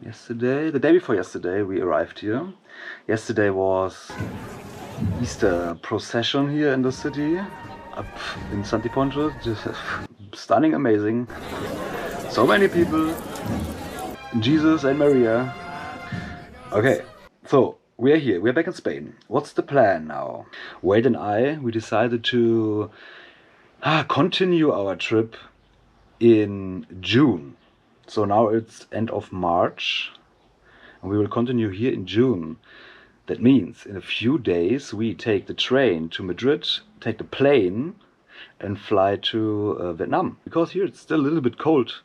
Yesterday, the day before yesterday, we arrived here. Yesterday was Easter procession here in the city, up in Santi Ponce. Just stunning, amazing. So many people, Jesus and Maria. Okay, so we are here, we are back in Spain. What's the plan now? Wade and I, we decided to continue our trip in June. So now it's end of March and we will continue here in June. That means in a few days we take the train to Madrid, take the plane and fly to Vietnam. Because here it's still a little bit cold.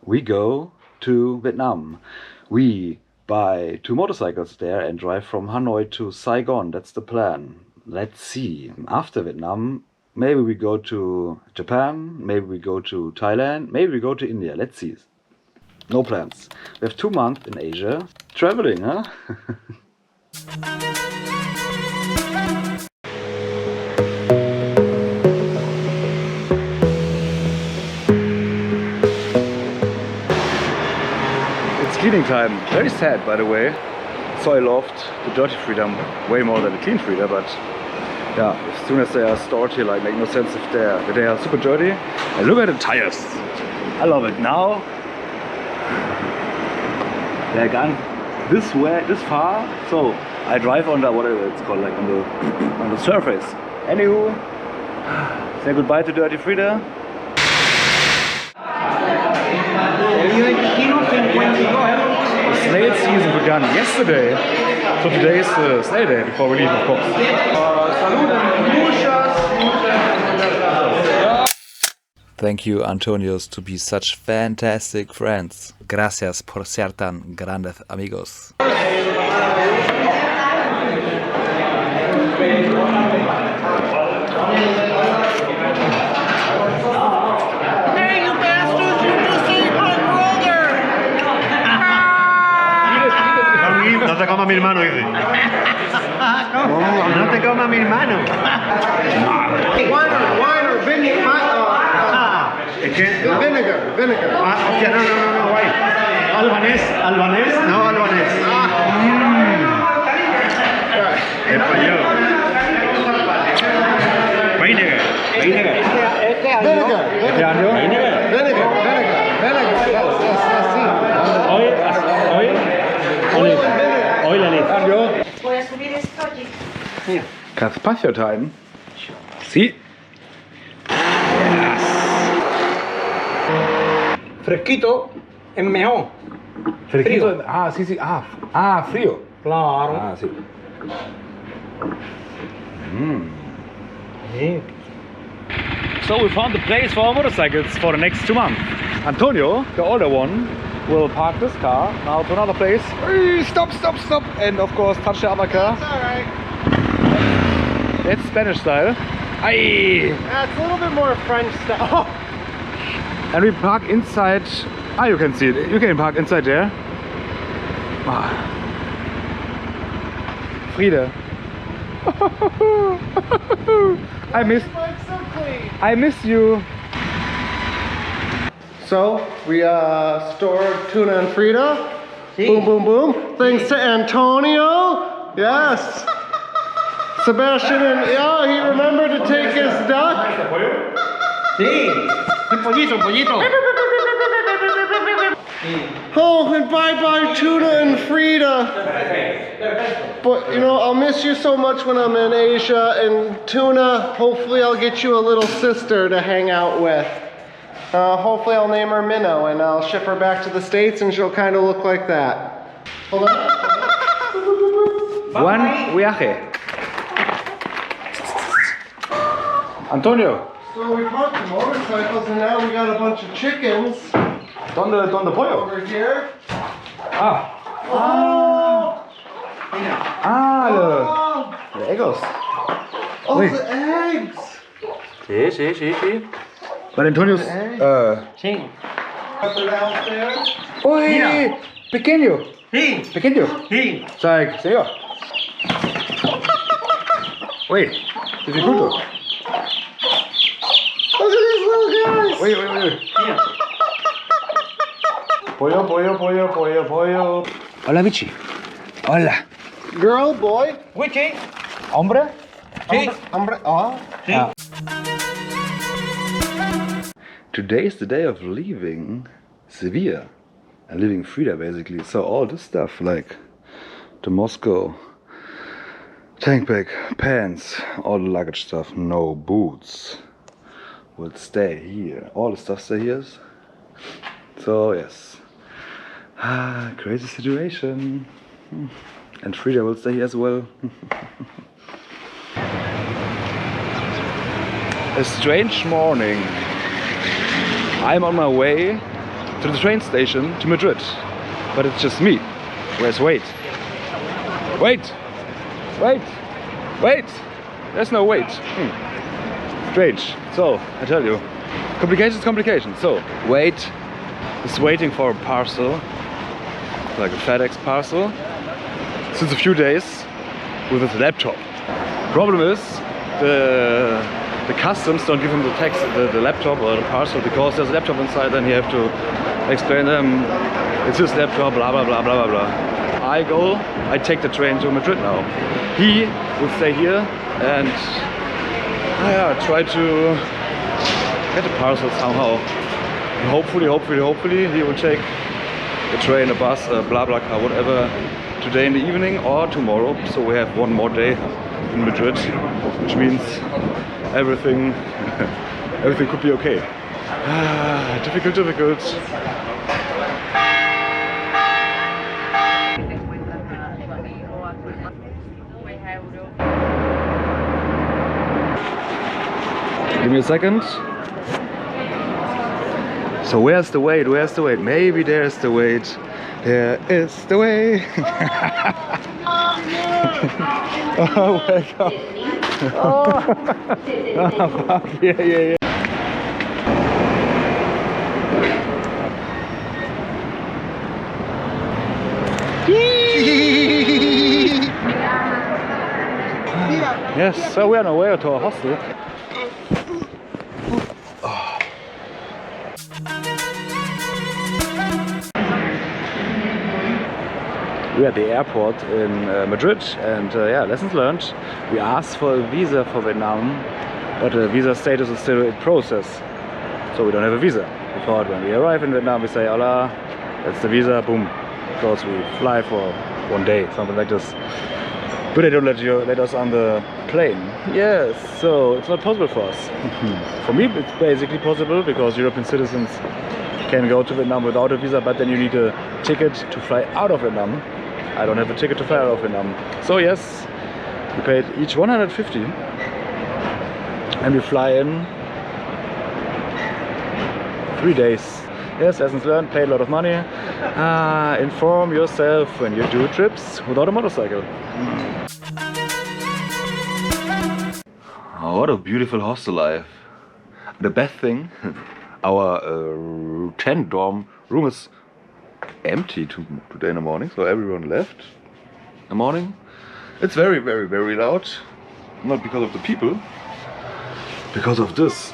We go to Vietnam. We buy 2 motorcycles there and drive from Hanoi to Saigon. That's the plan. Let's see. After Vietnam, maybe we go to Japan, maybe we go to Thailand, maybe we go to India. Let's see. No plans. We have 2 months in Asia. Traveling, huh? It's cleaning time. Very sad, by the way. So I loved the dirty Frieda way more than the clean Frieda, but yeah, as soon as they are stored here, like, make no sense if they are super dirty. And look at the tires. I love it. Now they're gone this way, this far. So I drive on the, whatever it's called, like on the surface. Anywho, say goodbye to dirty Frieda. The snail season began yesterday, so today is the snail day before we leave, of course. Thank you, Antonios, to be such fantastic friends. Gracias por ser tan grandes amigos. No te comas mi hermano, dice. No te comas mi hermano. Wine or vinegar. Es que vinegar. Ah, hostia, no, wine. Albanés. No, albanés. Español. Vinegar. Este año. Vinegar. Voy a subir esto allí. Carpaccio time. Sí. Yes. Fresquito es mejor. Fresquito. Frío. Ah, sí. Frío. Claro. Ah, sí. So we found the place for our motorcycles for the next 2 months. Antonio, the older one, will park this car now to another place. Stop. And of course touch the other car. That's alright. That's Spanish style. Aye. That's a little bit more French style. And we park inside. Ah, you can see it. You can park inside there. Frieda. I miss you. So we stored tuna and Frieda. Boom. Thanks to Antonio. Yes. Sebastian and he remembered to take his duck. Sí. Un pollito. Oh, and bye tuna and Frieda. But you know, I'll miss you so much when I'm in Asia, and tuna, hopefully I'll get you a little sister to hang out with. Hopefully I'll name her Minnow and I'll ship her back to the States and she'll kind of look like that. Hold on. Buen viaje. Antonio. So we parked the motorcycles and now we got a bunch of chickens ¿Dónde pollo? over here. Ah, the egos. Oh, Wait. the eggs. Sí. But Antonio's... Sí. Put it out there. ¡Uy! Pequeño. Sí. Sí. Señor. Wait, dificulto. Look at these little guys. Wait. Mira. Pollo, pollo, pollo, pollo, pollo. Hola, bichi. Hola. Girl, boy. Wiki. Hombre? Sí. Hombre. Oh. Sí. Today is the day of leaving Sevilla and leaving Frieda, basically. So all this stuff, like the Moscow tank bag, pants, all the luggage stuff, no boots, will stay here. All the stuff stay here. So yes, crazy situation. And Frieda will stay here as well. A strange morning. I'm on my way to the train station to Madrid, but it's just me. Where's Wait? Wait! Wait! Wait! There's no wait. Strange. So, I tell you, complications. So, Wait is waiting for a parcel, like a FedEx parcel, since a few days with his laptop. Problem is, the customs don't give him the laptop or the parcel because there's a laptop inside, then you have to explain them it's his laptop, blah blah blah blah blah blah. I take the train to Madrid now. He will stay here and try to get the parcel somehow. And hopefully he will take the train, a bus, a blah blah car, whatever, today in the evening or tomorrow. So we have one more day in Madrid, which means everything could be okay. Difficult. Give me a second. So where's the wait? Maybe there's the wait. There is the way. Oh, welcome. Oh, fuck. Yeah. Yes, so we're on our way to our hostel. We're at the airport in Madrid, and lessons learned. We asked for a visa for Vietnam, but the visa status is still in process, so we don't have a visa. We thought when we arrive in Vietnam, we say, "Hola, that's the visa," boom, because we fly for one day, something like this. But they don't let us on the plane. Yes, so it's not possible for us. For me, it's basically possible because European citizens can go to Vietnam without a visa, but then you need a ticket to fly out of Vietnam. I don't have a ticket to fly out of Vietnam. So yes, we paid each 150 and we fly in 3 days. Yes, lessons learned, paid a lot of money. Inform yourself when you do trips without a motorcycle. Oh, what a beautiful hostel life. The best thing, our 10 dorm room is empty today in the morning, so everyone left in the morning. It's very loud, not because of the people, because of this.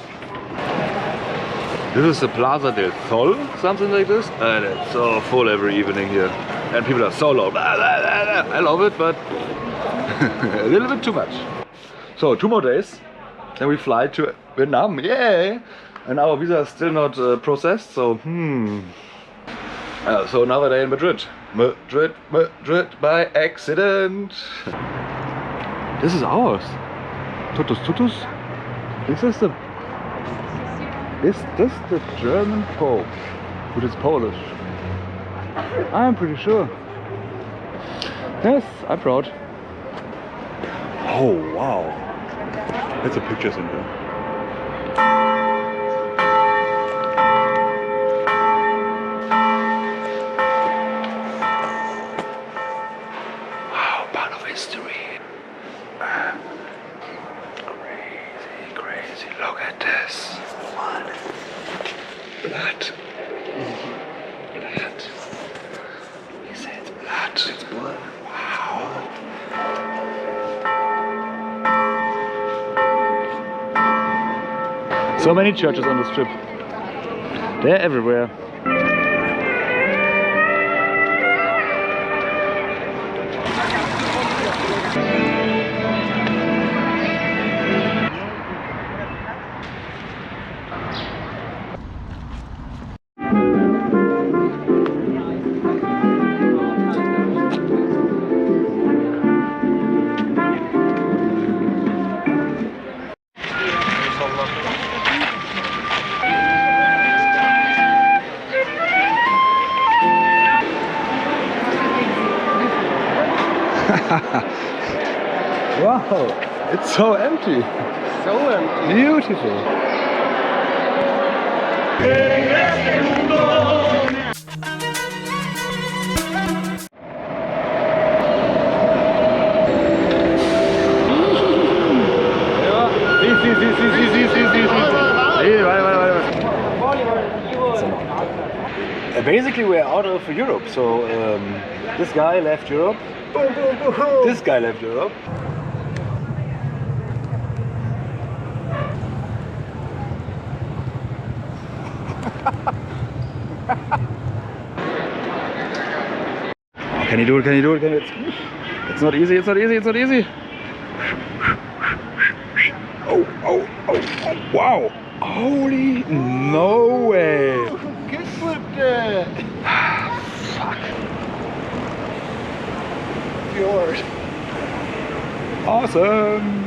This is the Plaza del Sol, something like this, and it's so full every evening here, and people are so loud. I love it, but a little bit too much. So 2 more days, then we fly to Vietnam, yay! And our visa is still not processed, so so another day in Madrid. Madrid by accident. This is ours. Tutus. Is this the German Pope? But it's Polish. I'm pretty sure. Yes, I'm proud. Oh wow. Lots of pictures in there. Wow, part of history. Crazy. Look at this. Blood. He said it's blood. It's blood. Wow. So many churches on this trip. They're everywhere. Wow, it's so empty. So empty. Beautiful. Basically, we're out of Europe. So this guy left Europe. This guy left Europe. Can you do it? Can you do it? Can you? It's not easy. It's not easy. It's not easy. Oh, oh, oh, oh, wow. Holy, no way. Get slipped it. Fuck. Yours. Awesome.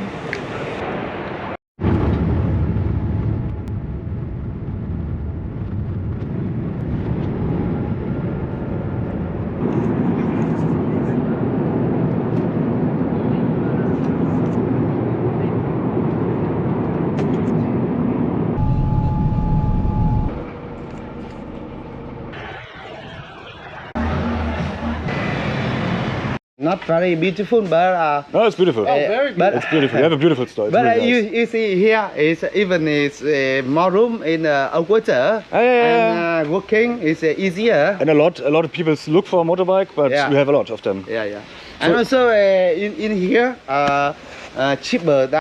Not very beautiful, but No, it's beautiful. Very good. but It's beautiful. You have a beautiful story. It's but really nice. you see here is even is more room in water and working is easier. And a lot of people look for a motorbike, but Yeah. we have a lot of them. Yeah, yeah. And also in here cheaper than